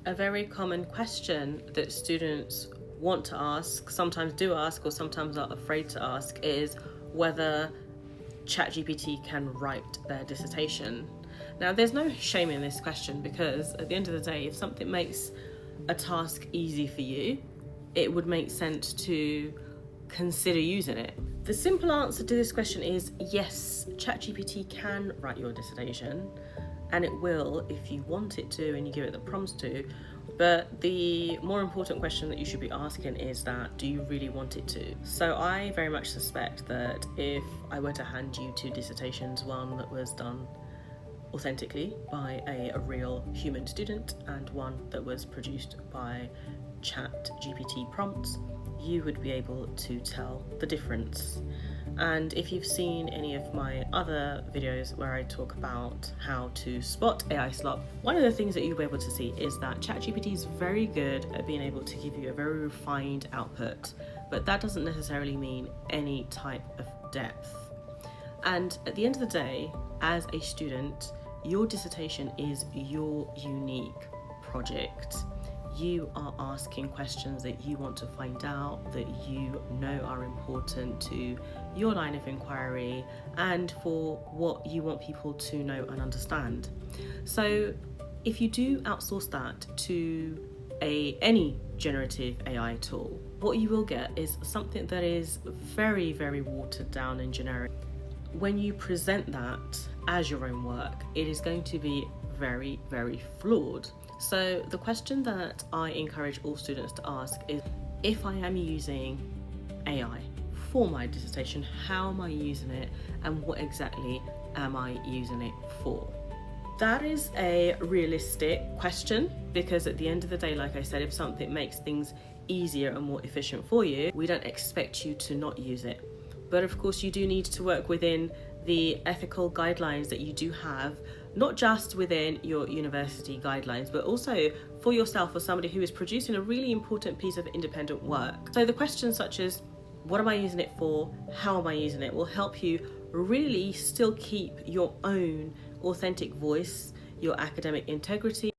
A very common question that students want to ask, sometimes do ask, or sometimes are afraid to ask, is whether ChatGPT can write their dissertation. Now, there's no shame in this question because at the end of the day, if something makes a task easy for you, it would make sense to consider using it. The simple answer to this question is yes, ChatGPT can write your dissertation, and it will if you want it to and you give it the prompts to. But the more important question that you should be asking is that, do you really want it to? So I very much suspect that if I were to hand you two dissertations, one that was done authentically by a real human student and one that was produced by ChatGPT prompts, you would be able to tell the difference. And if you've seen any of my other videos where I talk about how to spot AI slop, one of the things that you'll be able to see is that ChatGPT is very good at being able to give you a very refined output, but that doesn't necessarily mean any type of depth. And at the end of the day, as a student, your dissertation is your unique project. You are asking questions that you want to find out, that you know are important to your line of inquiry and for what you want people to know and understand. So if you do outsource that to any generative AI tool, what you will get is something that is very, very watered down and generic. When you present that as your own work, it is going to be very, very flawed. So the question that I encourage all students to ask is, if I am using AI for my dissertation, how am I using it and what exactly am I using it for? That is a realistic question because at the end of the day, like I said, if something makes things easier and more efficient for you, we don't expect you to not use it. But of course, you do need to work within the ethical guidelines that you do have, not just within your university guidelines, but also for yourself as somebody who is producing a really important piece of independent work. So the questions such as, what am I using it for? How am I using it? Will help you really still keep your own authentic voice, your academic integrity,